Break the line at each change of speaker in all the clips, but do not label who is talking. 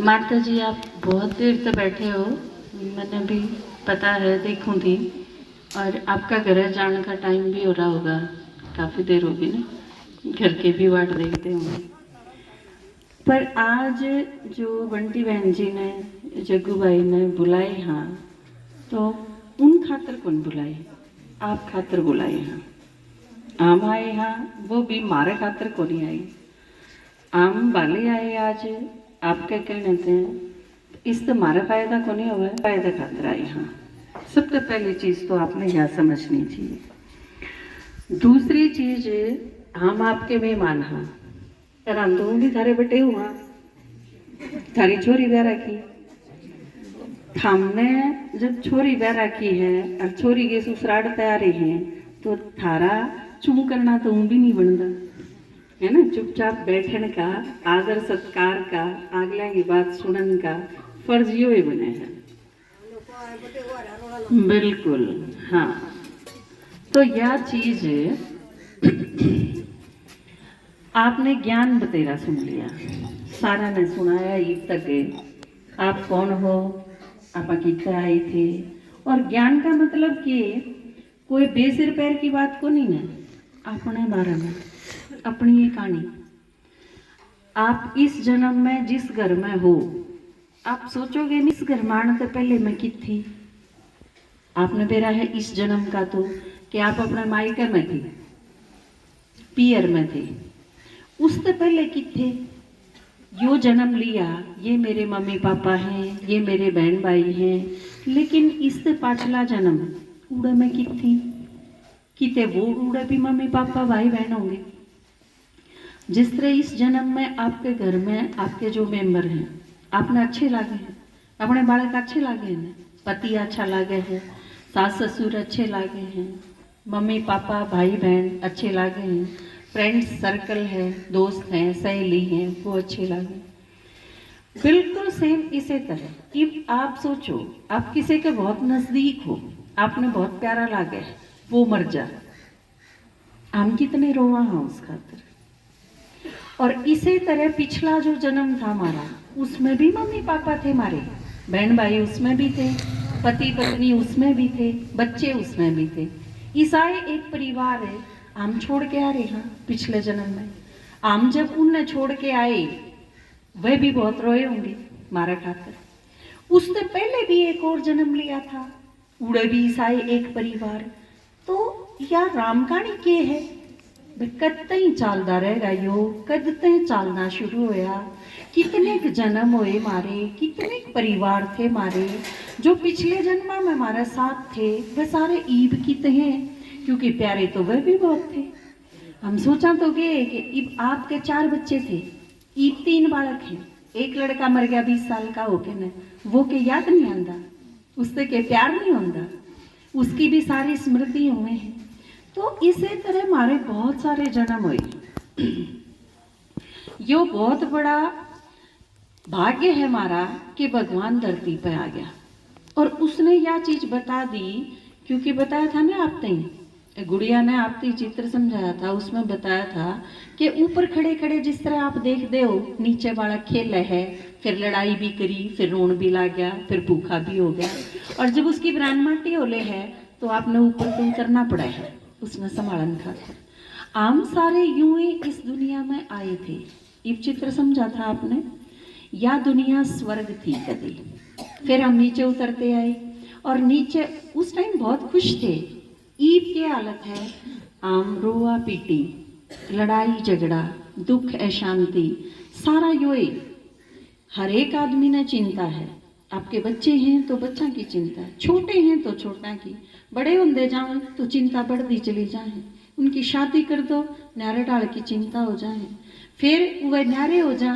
माता जी, आप बहुत देर से बैठे हो, मैंने भी पता है, देखूं थी। और आपका घर जाने का टाइम भी हो रहा होगा, काफ़ी देर होगी ना, घर के भी वाट देखते होंगे। पर आज जो बंटी बहन जी ने, जग्गू भाई ने बुलाए हाँ, तो उन खातर कौन बुलाए? आप खातर बुलाए हाँ। आम आए हाँ, वो भी मारे खातर को नहीं आई। आम वाले आए आज आपके कहने थे, इस तुम्हारा फायदा को नहीं हुआ, फायदा खातर आए हाँ। सबसे पहली चीज तो आपने यह समझनी चाहिए। दूसरी चीज, हम आपके मेहमान हाँ, तो भी थारे बटे हुआ, थारी छोरी ब्याह रखी, हमने जब छोरी ब्याह रखी है और छोरी के ससुराल तैयारी है, तो थारा चुम करना तो भी नहीं बनता है ना। चुपचाप बैठने का, आदर सत्कार का, अगला की बात सुनने का फर्ज यो ही बने हैं। बिल्कुल हाँ। तो यह चीज आपने ज्ञान बतेरा सुन लिया, सारा ने सुनाया ईद तक। आप कौन हो, आप कितना आए थे, और ज्ञान का मतलब कि कोई बेसिर पैर की बात को नहीं ना, अपने बारे में अपनी ये कहानी। आप इस जन्म में जिस घर में हो, आप सोचोगे नहीं इस घर में आने से पहले मैं कित थी। आपने बेरा है इस जन्म का तो कि आप अपने मायके में थे, पियर में थे। उससे पहले कित थे? यो जन्म लिया, ये मेरे मम्मी पापा हैं, ये मेरे बहन भाई हैं, लेकिन इससे पाछला जन्म उड़े में कित थी? किते वो उड़े भी मम्मी पापा भाई बहन होंगे। जिस तरह इस जन्म में आपके घर में आपके जो मेंबर हैं, आपने अच्छे लागे हैं, अपने बालक अच्छे लागे हैं, पति अच्छा लागे है, सास ससुर अच्छे लागे हैं, मम्मी पापा भाई बहन अच्छे लागे हैं, फ्रेंड्स सर्कल है, दोस्त हैं, सहेली हैं, वो अच्छे लागे। बिल्कुल सेम इसी तरह कि आप सोचो, आप किसी के बहुत नजदीक हो, आपने बहुत प्यारा लागे, वो मर जा, हम कितने रोवा हाँ उस खातिर। और इसी तरह पिछला जो जन्म था हमारा, उसमें भी मम्मी पापा थे हमारे, बहन भाई उसमें भी थे, पति पत्नी उसमें भी थे, बच्चे उसमें भी थे। ईसाई एक परिवार है। हम छोड़ के आ रहे हैं पिछले जन्म में, हम जब उन्हें छोड़ के आए, वह भी बहुत रोए होंगे मारा खाकर। उससे पहले भी एक और जन्म लिया था, उड़े भी ईसाई एक परिवार। तो या राम कहानी के है, कदते ही चलता रहेगा यो, कदते चालना शुरू होया। कितने जन्म हुए मारे, कितने परिवार थे मारे, जो पिछले जन्म में हमारे साथ थे, वे सारे ईब कितने हैं, क्योंकि प्यारे तो वह भी बहुत थे। हम सोचा तो गए कि ईब आपके 4 बच्चे थे, ईब 3 बालक हैं, एक लड़का मर गया 20 साल का होके न, वो के याद नहीं आंदा, उससे के प्यार नहीं होता, उसकी भी सारी स्मृति हुए हैं। तो इसी तरह हमारे बहुत सारे जन्म हुए। यो बहुत बड़ा भाग्य है हमारा कि भगवान धरती पे आ गया और उसने यह चीज बता दी। क्योंकि बताया था ना आपने, गुड़िया ने आपसे चित्र समझाया था, उसमें बताया था कि ऊपर खड़े खड़े जिस तरह आप देखते हो, नीचे वाला खेल है, फिर लड़ाई भी करी, फिर रोन भी ला गया, फिर भूखा भी हो गया, और जब उसकी प्राण माटी होले है तो आपने ऊपर से उतरना पड़ा है उसने संभालन खातिर। आम सारे यूं ही इस दुनिया में आए थे। ये चित्र समझा था आपने, या दुनिया स्वर्ग थी कभी, फिर हम नीचे उतरते आए, और नीचे उस टाइम बहुत खुश थे। ईद की हालत है, आम रोआ पीटी, लड़ाई झगड़ा, दुख अशांति, सारा योई। हर एक आदमी ने चिंता है, आपके बच्चे हैं तो बच्चा की चिंता है, छोटे हैं तो छोटा की, बड़े होंदे जाए तो चिंता बढ़ती चली जाए, उनकी शादी कर दो न्यारे डाल की चिंता हो जाए, फिर वह न्यारे हो जा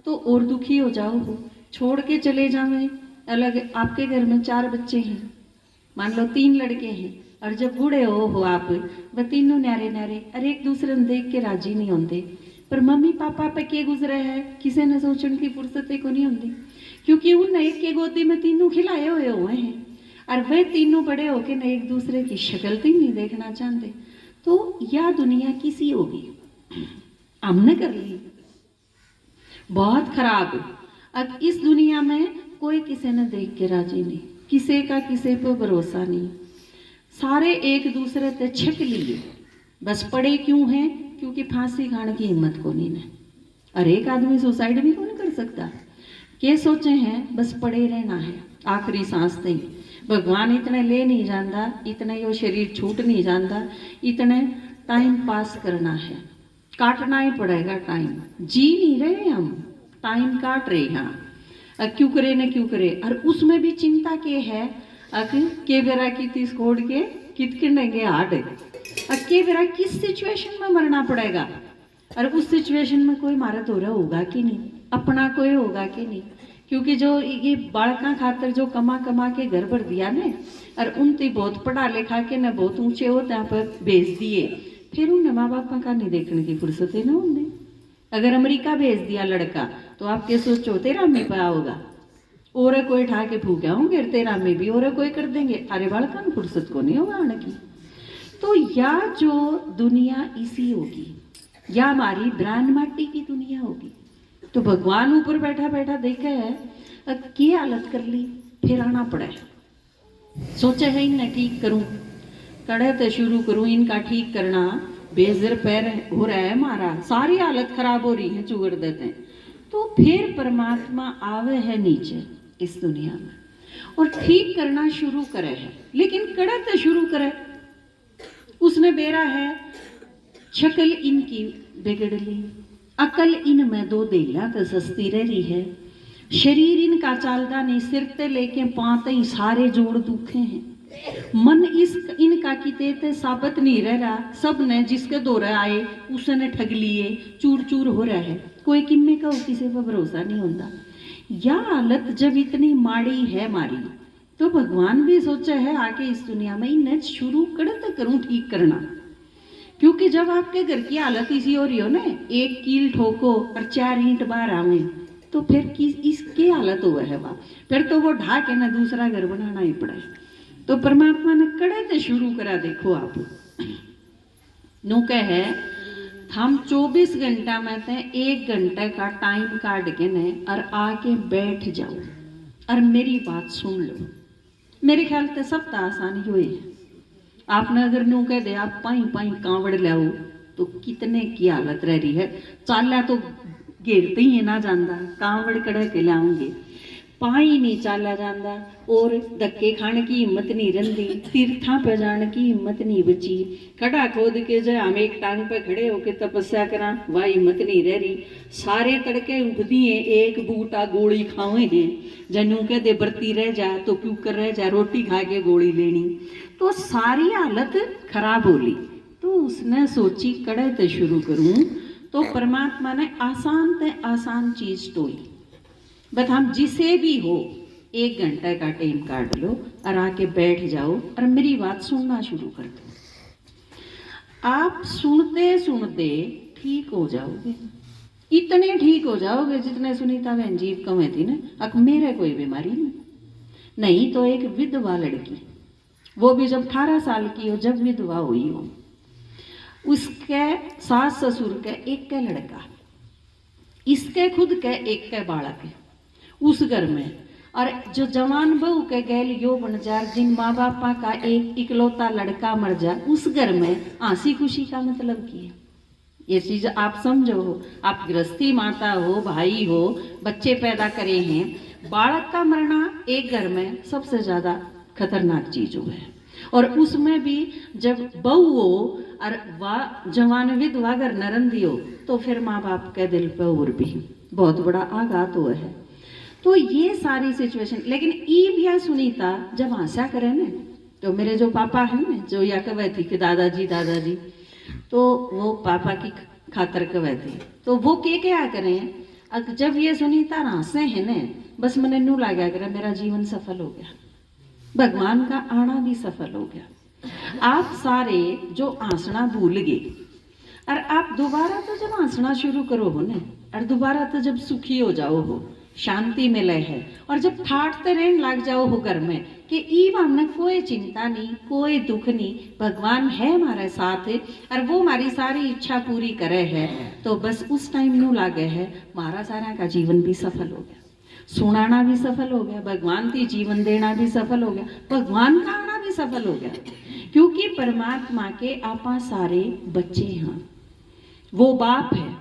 तो और दुखी हो जाओ, छोड़ के चले जावे अलग। आपके घर में 4 बच्चे हैं, मान लो 3 लड़के हैं, और जब बूढ़े हो आप, वह तीनों न्यारे न्यारे, अरे एक दूसरे ने देख के राजी नहीं होते, पर मम्मी पापा पे के गुजरे है किसी ने सोचने की फुर्सत को नहीं होती, क्योंकि उन एक के गोदी में तीनों खिलाए हुए हैं, और वे तीनों बड़े होके न एक दूसरे की शक्ल भी नहीं देखना चाहते। तो यह दुनिया किसी होगी, हमने कर ली, बहुत खराब। अब इस दुनिया में कोई किसी ने देख के राजी नहीं, किसी का किसी पर भरोसा नहीं, सारे एक दूसरे से छिक लिए। बस पड़े क्यों हैं? क्योंकि फांसी खाने की हिम्मत को नहीं है। और एक आदमी सुसाइड भी कौन कर सकता? के सोचे हैं बस पड़े रहना है आखिरी सांस तक। भगवान इतने ले नहीं जाता, इतने यो शरीर छूट नहीं जाता, इतने टाइम पास करना है, काटना ही पड़ेगा टाइम। जी नहीं रहे हम, टाइम काट रहे हैं। क्यों करे न क्यों करे। और उसमें भी चिंता के है के बेरा की तीस कोड के कितने हार्ट के बेरा किस सिचुएशन में मरना पड़ेगा। और उस सिचुएशन में कोई मारा तो रहा होगा कि नहीं, अपना कोई होगा कि नहीं। क्योंकि जो ये बालका खातर जो कमा कमा के घर भर दिया ने, और उनती बहुत पढ़ा लिखा के न बहुत ऊंचे हो ત્યાં पर भेज दिए, फिर उन्हें माँ बाप का नहीं देखने की फुर्सत है ना उन्हें। अगर अमेरिका भेज दिया लड़का तो आप क्या सोचो 13 में पाया होगा, और कोई ठा के फूका होंगे 13 में भी और कोई कर देंगे। अरे बालका फुर्सत को नहीं होगा आने की। तो या जो दुनिया इसी होगी, या हमारी ब्रांड माटी की दुनिया होगी। तो भगवान ऊपर बैठा बैठा देखा है क्या हालत कर ली, फिर आना पड़ा है। सोचा है इन्हें ठीक करूं, कड़े तो शुरू करूं इनका ठीक करना। बेजर पैर हो रहा है हमारा, सारी हालत खराब हो रही है, चुगड़ देते हैं। तो फिर परमात्मा आवे है नीचे इस दुनिया में और ठीक करना शुरू करे है। लेकिन कड़े तो शुरू करे, उसने बेरा है शक्ल इनकी बिगड़ ली, अकल इनमें दो देला तो सस्ती रह रही है, शरीर इनका चालता नहीं, सिर ते लेके पाते ही सारे जोड़ दुखे हैं, मन इस इनका किते ते साबित नहीं रह रहा, सब ने जिसके दौरे आए उसने ठग लिए, चूर चूर हो रहा है, कोई किम्मे का किसी पर भरोसा नहीं होता। यह हालत जब इतनी माड़ी है हमारी, तो भगवान भी सोचा है आके इस दुनिया में इन्हें शुरू करते करूं ठीक करना। क्योंकि जब आपके घर की हालत इसी हो रही हो ना, एक कील ठोको और 4 ईंट बाहर आवे, तो फिर किस इसकी हालत हुआ है वह, फिर तो वो ढा के ना दूसरा घर बनाना ही पड़े। तो परमात्मा ने कड़े से शुरू करा। देखो आप नु कहे हम 24 घंटा में से 1 घंटे का टाइम काट के ने और आके बैठ जाओ और मेरी बात सुन लो। मेरे ख्याल से सब तो आसानी हुई है। आपने अगर न्यू कह दे आप पाई पाई कांवड़ लाओ तो कितने की हालत रह रही है। चाला तो घेरते ही ना जाता, कांवड़ कड़े के लाऊंगे, पाई नहीं चाला जाता, और धक्के खाने की हिम्मत नहीं रही, तीर्था पे जाने की हिम्मत नहीं बची, खड़ा खोद के जो हम एक टांग पे खड़े होके तपस्या करा वह हिम्मत नहीं रह रही। सारे तड़के उठ दिए, एक बूटा गोली खावे हैं, जनू के दे बरती रह जा तो क्यों कर रह जा, रोटी खा के गोली लेनी। तो सारी हालत खराब हो ली। तो उसने सोची कड़े ते शुरू करूं। तो परमात्मा ने आसान ते आसान चीज टोई, बट हम जिसे भी हो 1 घंटे का टाइम काट लो और आके बैठ जाओ और मेरी बात सुनना शुरू कर दो। आप सुनते सुनते ठीक हो जाओगे, इतने ठीक हो जाओगे जितने सुनीता बहन जी कमे थी ना, अब मेरे कोई बीमारी नहीं। तो एक विधवा लड़की, वो भी जब 18 साल की हो, जब विधवा हुई हो, उसके सास ससुर के एक के लड़का, इसके खुद के एक के बालक है उस घर में, और जो जवान बहू के गैल यो बन जा, जिन माँ बापा का एक इकलौता लड़का मर जा, उस घर में हंसी खुशी का मतलब की है। ये चीज आप समझो। आप गृहस्थी माता हो, भाई हो, बच्चे पैदा करे हैं, बालक का मरना एक घर में सबसे ज्यादा खतरनाक चीज हो है। और उसमें भी जब बहू हो और वाह जवान विधवा अगर नरंदी हो, तो फिर माँ बाप के दिल पे और भी बहुत बड़ा आघात हुआ है। तो ये सारी सिचुएशन, लेकिन ई भी सुनीता जब हंसा करे न, तो मेरे जो पापा हैं ना, जो या कहे थी कि दादाजी दादाजी, तो वो पापा की खातर कहे थी, तो वो के क्या करें, जब ये सुनीता हंसे है न, बस मैंने नू लगा करे मेरा जीवन सफल हो गया, भगवान का आना भी सफल हो गया। आप सारे जो हंसना भूल गए और आप दोबारा तो जब हंसना शुरू करो हो न, और दोबारा तो जब सुखी हो जाओ हो, शांति मिले है। और जब ठाटते रहने लग जाओ हो घर में कि ईब हमने कोई चिंता नहीं, कोई दुख नहीं, भगवान है हमारे साथ और वो हमारी सारी इच्छा पूरी करे है, तो बस उस टाइम नू लागे है हमारा सारा का जीवन भी सफल हो गया, सुनाना भी सफल हो गया, भगवान की जीवन देना भी सफल हो गया, भगवान का आना भी सफल हो गया। क्योंकि परमात्मा के आपा सारे बच्चे हैं, वो बाप है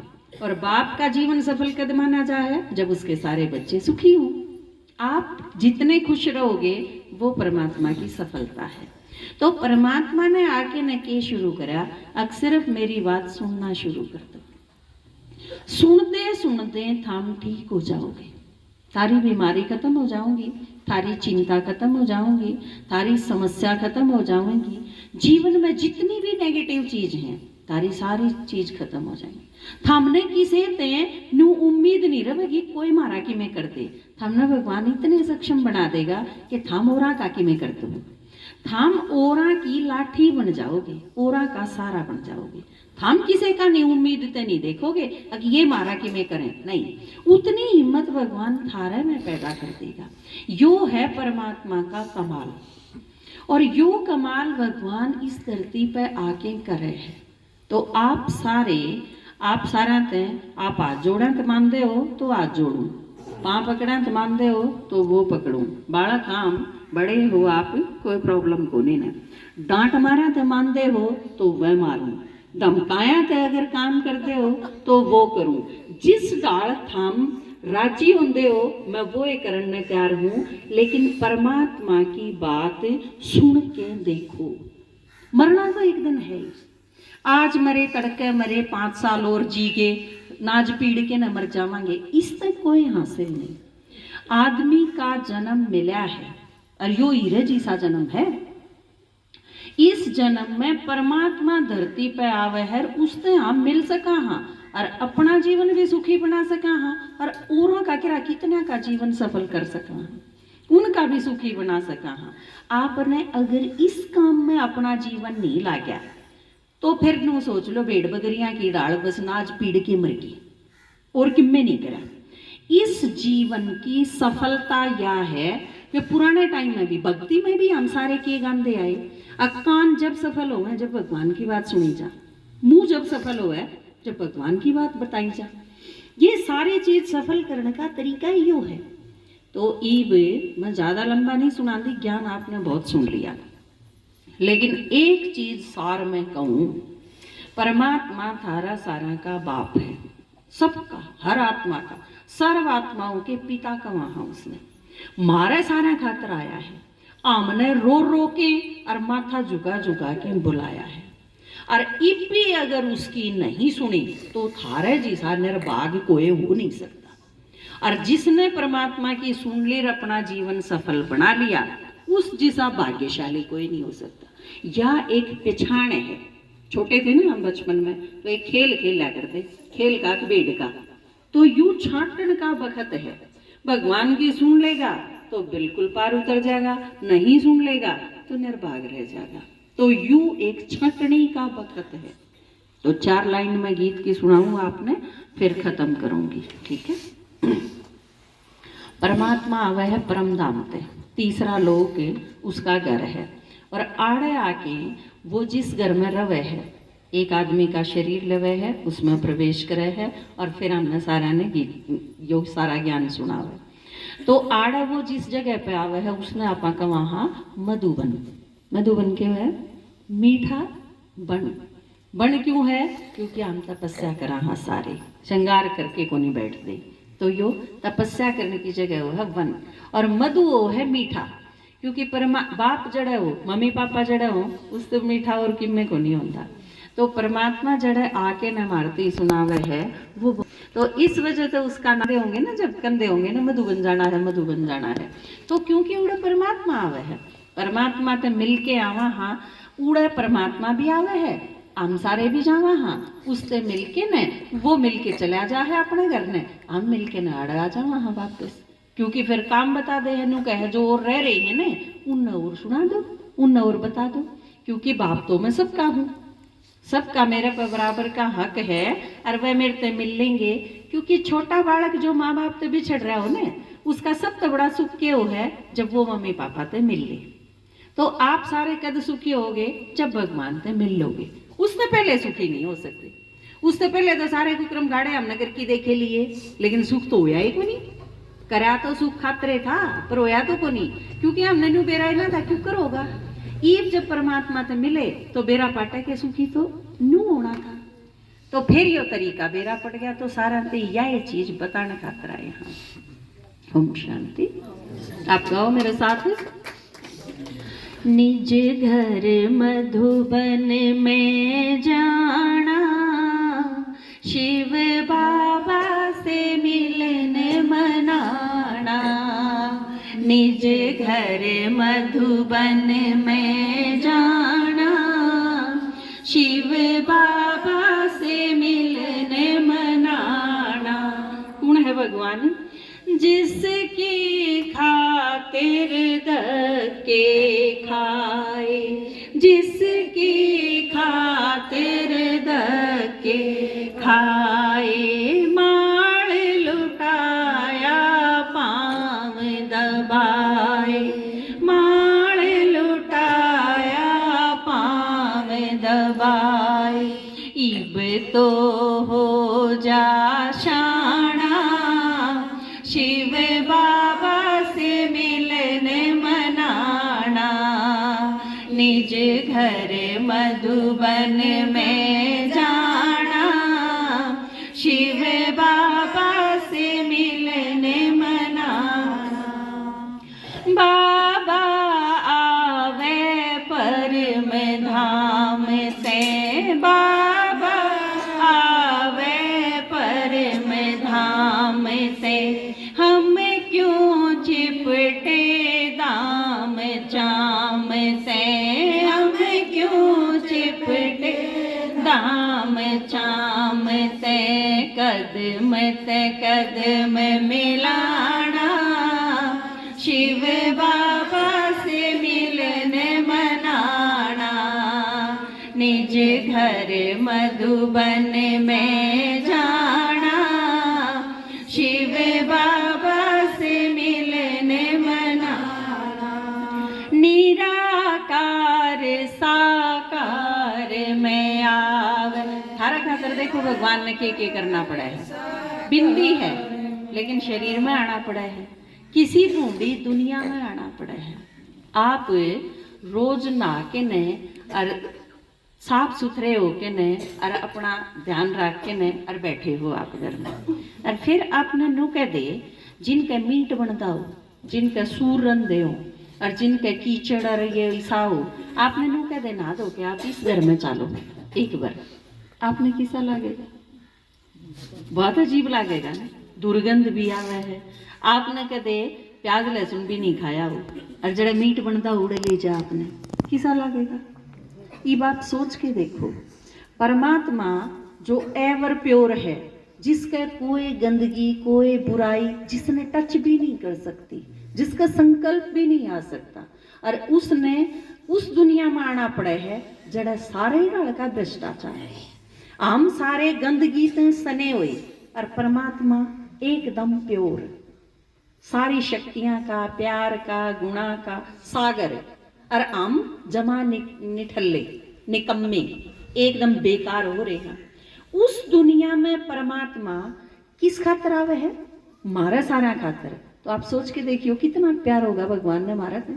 और बाप का जीवन सफल कद माना जाए जब उसके सारे बच्चे सुखी हों। आप जितने खुश रहोगे वो परमात्मा की सफलता है। तो परमात्मा ने आके न के शुरू करा, अब सिर्फ मेरी बात सुनना शुरू कर दो, सुनते सुनते थम ठीक हो जाओगे, थारी बीमारी खत्म हो जाऊंगी, थारी चिंता खत्म हो जाऊंगी, थारी समस्या खत्म हो जाएंगी, जीवन में जितनी भी नेगेटिव चीज हैं तारी सारी चीज खत्म हो जाएंगी। थमने किसे ते नु उम्मीद नहीं रहेगी कोई मारा कि मैं कर दे, थमने भगवान इतने सक्षम बना देगा कि थम ओरा का कि मैं कर दूं, थम ओरा की लाठी बन जाओगे, ओरा का सारा बन जाओगे। थम किसी का नहीं उम्मीद ते नहीं देखोगे कि ये मारा कि मैं करें, नहीं, उतनी हिम्मत भगवान थारे में पैदा कर देगा। यो है परमात्मा का कमाल, और यो कमाल भगवान इस धरती पे आके करे है। तो आप सारा ते आप हाथ जोड़ा तो मानते हो तो हाथ जोड़ू, पाँव पकड़ा तो मानते हो तो वो पकड़ूं, बालक हम बड़े हो आप कोई प्रॉब्लम को नहीं, डांट मारा तो मानते हो तो वह मारूं, धमकाया तो अगर काम करते हो तो वो करूं, जिस डाल थाम राजी होंदे हो मैं वो ये करने तैयार हूं, लेकिन परमात्मा की बात सुन के देखो। मरना तो एक दिन है ही, आज मरे तड़के मरे 5 साल और जी के नाज पीड़ के न मर जावांगे, इस तक कोई हासिल नहीं। आदमी का जन्म मिला है और यो हीरे जैसा जन्म है, इस जन्म में परमात्मा धरती पे आवे है, उससे हम मिल सका हाँ और अपना जीवन भी सुखी बना सका हाँ, और औरों का किरा कितना का जीवन सफल कर सका हाँ, उनका भी सुखी बना सका हाँ। आपने अगर इस काम में अपना जीवन नहीं लाग्या तो फिर नो सोच लो भेड़ बकरियां की डाल बस नाच पीड़ के मर गई और किम्मे नहीं करा। इस जीवन की सफलता यह है कि पुराने टाइम में भी भक्ति में भी हम सारे के गांधे आए, कान जब सफल हो जब भगवान की बात सुनी जा, मुंह जब सफल हो जब भगवान की बात बताई जा, ये सारी चीज सफल करने का तरीका ही यो है। तो ईब मैं ज्यादा लंबा नहीं सुनाती, ज्ञान आपने बहुत सुन लिया, लेकिन एक चीज सार में कहूं, परमात्मा थारा सारा का बाप है, सबका, हर आत्मा का, सर्व आत्माओं के पिता का वहां उसने मारे सारा खातर आया है, आमने रो रो के और माथा झुका झुका के बुलाया है, और इब भी अगर उसकी नहीं सुनी तो थारे जैसा निर्भाग्य कोई हो नहीं सकता। और जिसने परमात्मा की सुन ली अपना जीवन सफल बना लिया, उस जैसा भाग्यशाली कोई नहीं हो सकता। यह एक पिछाने है, छोटे थे ना हम बचपन में तो एक खेल खेला करते, खेल का भेड़ का, तो यू छाटन का वक्त है, भगवान की सुन लेगा तो बिल्कुल पार उतर जाएगा, नहीं सुन लेगा तो निर्भाग रह जाएगा। तो यू एक छटनी का वक्त है। तो 4 लाइन में गीत की सुनाऊंगा आपने, फिर खत्म करूंगी, ठीक है। परमात्मा आवे है परम धाम ते, तीसरा लोक उसका घर है, और आड़े आके वो जिस घर में रवे है, एक आदमी का शरीर लवे है, उसमें प्रवेश करे है, और फिर हमने सारा ने गीत योग सारा ज्ञान सुना है। तो आड़ा वो जिस जगह पे आवे है उसने आपा का वहाँ मधुबन, मधुबन क्यों है? मीठा बन, बन क्यों है? क्योंकि हम तपस्या करा हाँ सारे, श्रृंगार करके को नहीं बैठते, तो यो तपस्या करने की जगह वो है वन, और मधु वो है मीठा, क्योंकि बाप जड़े हो, मम्मी पापा जड़े हो, उस तो मीठा और किम्मे को नहीं होता। तो परमात्मा जड़े आके न मारती सुनावे है वो, तो इस वजह से उसका नारे होंगे ना, जब कंधे होंगे ना मधुबन जाना है, मधुबन जाना है, तो क्योंकि उड़े परमात्मा आवे है, परमात्मा ते मिल के आवा हाँ, उड़े परमात्मा भी आवे है, हम सारे भी जावा हाँ, उससे मिलके ने वो मिलके चला जा है अपने घर ने, हम मिलके न आड़ा आ जावा हाँ वापस, क्योंकि फिर काम बता दे है, नु कहे जो और रह रही है ने उन और सुना दो, उन और बता दो, क्योंकि बाप तो मैं सबका हूँ, सबका मेरे पर बराबर का हक है, और वह मेरे से मिल लेंगे, क्योंकि छोटा बालक जो माँ बाप से बिछड़ रहा हो ना, उसका सबसे बड़ा सुख क्यों है, जब वो मम्मी पापा से मिल ले। तो आप सारे कद सुखी होगे जब भगवान से मिल लोगे, उससे पहले सुखी नहीं हो सकते। उससे पहले तो सारे कुक्रम गाड़े हम नगर की देखे लिए, लेकिन सुख तो होया ही को नहीं। करा तो सुख खातरे था पर होया तो को नहीं, क्योंकि हमने न्यू बेरा ना था, क्यों कर होगा। ईब जब परमात्मा से मिले तो बेरा पाटा के सुखी तो न्यू होना था। तो फिर यो तरीका बेरा पड़ गया, तो सारा ते यह चीज बताने खातर आए यहाँ। ओम शांति। आप गाओ मेरे साथ। निज घर मधुबन में जाना, शिव बाबा से मिलने मनाना। निज घर मधुबन में जाना, शिव बाबा से मिलने मनाना। कौन है भगवान? जिसकी खातिर धक्के खाए, जिसकी खातिर धक्के खाए, मार लुटाया पाँव दबाए, मार लुटाया पाँव दबाए। इब तो हो जा शाना, शिव बाबा से मिलने मनाना। निज घर मधुबन में जाना, शिव बाबा से मिलने मनाना। बाबा आवे परम धाम से, बाबा आवे परम धाम से, हम क्यों चिपटे दाम चाम से, हम क्यों चिपटे दाम चाम से। कदम से कदम मिलाना, शिव बाबा से मिलने मनाना। निज घर मधुबन में जाना, शिव बाबा से मिलने मनाना। निराकार साकार में आव। थारा खातर देखो भगवान ने के करना पड़ा है। बिंदी है लेकिन शरीर में आना पड़ा है, किसी ढूंढी दुनिया में आना पड़ा है। आप रोज नहा के ने और साफ सुथरे हो के ने और अपना ध्यान रख के ने और बैठे हो आप घर में, और फिर आपने नु कह दे जिनके मीट बनता हो, जिनके सूर रन दे हो और जिनके कीचड़ और ये ईसा हो, आपने नु कह दे ना दो कि आप इस घर में चालो एक बार। आपने किसा लगेगा? बहुत अजीब लगेगा ना, दुर्गंध भी आवा है। आपने कदे प्याज लहसुन भी नहीं खाया हो और जरा मीट बनता उड़े ले जा, आपने किसा लगेगा? ये बात सोच के देखो। परमात्मा जो एवर प्योर है, जिसका कोई गंदगी कोई बुराई जिसने टच भी नहीं कर सकती, जिसका संकल्प भी नहीं आ सकता, और उसने उस दुनिया में आना पड़े है जड़ा सारे रल का भ्रष्टाचार है। हम सारे गंदगी से सने हुए और परमात्मा एकदम प्योर, सारी शक्तियां का, प्यार का, गुणा का सागर, और हम जमा निठल्ले निकम्मे एकदम बेकार हो रहे हैं। उस दुनिया में परमात्मा किस खातर आवे है? मारा सारा खातर। तो आप सोच के देखियो कितना प्यार होगा भगवान ने मारा था।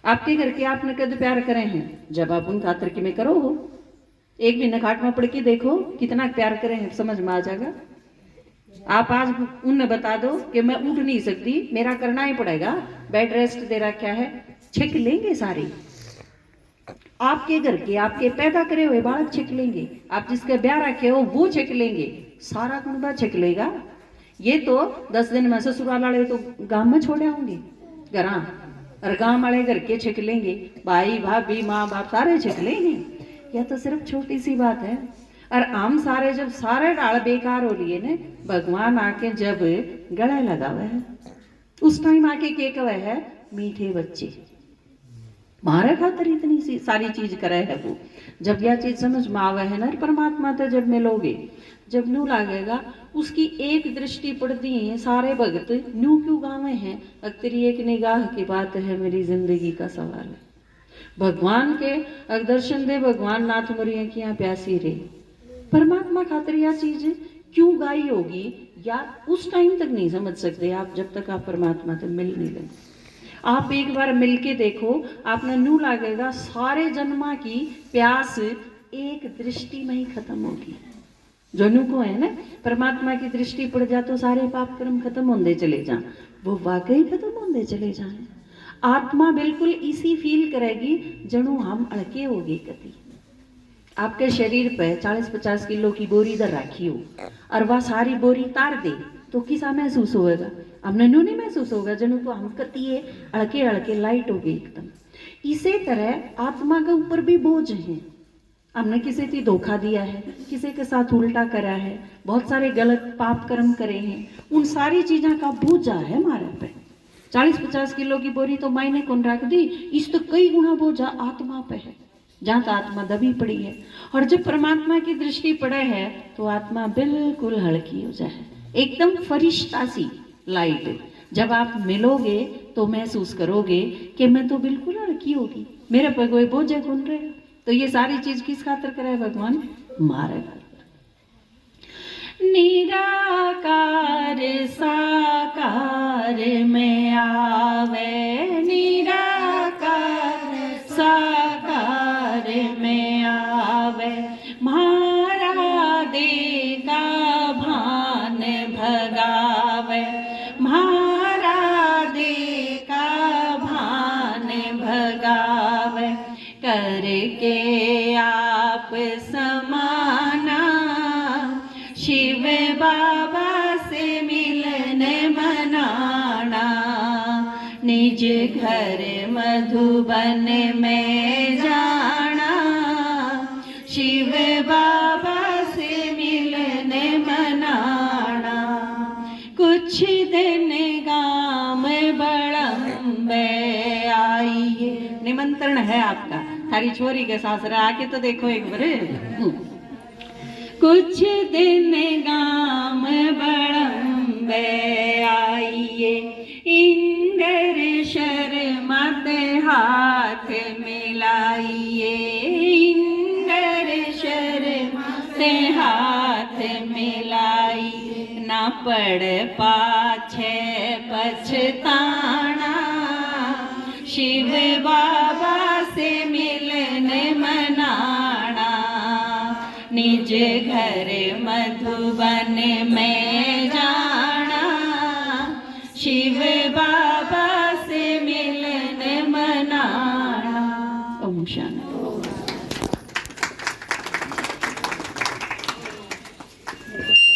आपके घर के आपने कद प्यार करे हैं जब आप उन खातर की में करो हो। एक भी नखाट में पढ़ के देखो कितना प्यार करे हैं, समझ में आ जाएगा। आप आज उन्हें बता दो कि मैं उठ नहीं सकती, मेरा करना ही पड़ेगा, बेड रेस्ट दे रखा है, छिक लेंगे सारे। आपके घर के आपके पैदा करे हुए बालक छिक लेंगे, आप जिसके ब्याह रखे हो वो छिक लेंगे, सारा कुंबा छिक लेगा। ये तो 10 दिन में ससुराल वाले तो गांव में छोड़े होंगे घर, और गांव वाले घर के छिक लेंगे, भाई भाभी माँ बाप सारे छिक लेंगे। यह तो सिर्फ छोटी सी बात है। और हम सारे जब सारे डाल बेकार हो लिए ने, भगवान आके जब गले लगावे है, उस टाइम आके के कहे है मीठे बच्चे, मारे खातर इतनी सी सारी चीज करे है वो। जब यह चीज समझ में आवे है ना परमात्मा तो जब मिलोगे, जब न्यू लागेगा उसकी एक दृष्टि पड़ती है सारे भगत न्यू क्यों गावे हैं, अगर तेरी एक निगाह की बात है मेरी जिंदगी का सवाल है। भगवान के अगर दर्शन दे भगवान नाथ मोरी आंखियां प्यासी रे, परमात्मा खातिर यह चीज क्यों गाई होगी या उस टाइम तक नहीं समझ सकते आप जब तक आप परमात्मा से मिल नहीं लेंगे। आप एक बार मिलके देखो, आपने नू लागेगा सारे जन्मा की प्यास एक दृष्टि में ही खत्म होगी। जो नू को है ना परमात्मा की दृष्टि पड़ जा तो सारे पाप कर्म खत्म होंदे चले जा, वो वाकई खत्म होंदे चले जाए। आत्मा बिल्कुल इसी फील करेगी जणु हम अड़के हो गए कति। आपके शरीर पे 40-50 किलो की बोरी इधर रखी हो और वह सारी बोरी तार दे तो किसा महसूस होगा, हमने नू नहीं महसूस होगा जनु तो हम कतिए अड़के अड़के लाइट हो गई एकदम। इसी तरह आत्मा के ऊपर भी बोझ है, हमने किसी की धोखा दिया है, किसी के साथ उल्टा करा है, बहुत सारे गलत पाप कर्म करे हैं, उन सारी चीजों का बोझा है हमारे पे। 40-50 किलो की बोरी तो मायने कौन रख दी, इस तो कई गुना बोझा आत्मा पे है, जहाँ तो आत्मा दबी पड़ी है। और जब परमात्मा की दृष्टि पड़े है तो आत्मा बिल्कुल हल्की हो जाए, एकदम फरिश्ता सी लाइट। जब आप मिलोगे तो महसूस करोगे कि मैं तो बिल्कुल हल्की होगी, मेरे पर कोई बोझ कौन रहेगा। तो ये सारी चीज किस खातर करे भगवान, मारे खातर। निराकार साकार में आवे, निराकार साकार में आवे, म्हारा देगा भान भगावे, म्हारा देगा भान भगावे, करके आप समाना शिव बाबा से मिलने मनाना, निज घर मधुबन में जाना, शिव बाबा से मिलने मनाना, कुछ दिन गाम बड़म्बे आइए। निमंत्रण है आपका, थारी छोरी के सासरा आके तो देखो एक बार। कुछ दिन गाम बड़म्बे आइए, इंदर शर्मत हाथ मिलाइए, इंदर शर्मत हाथ मिलाइए, ना पड़ पाछे पछताना, शिव बाबा से मिलने मनाना, निज घर मधुबन में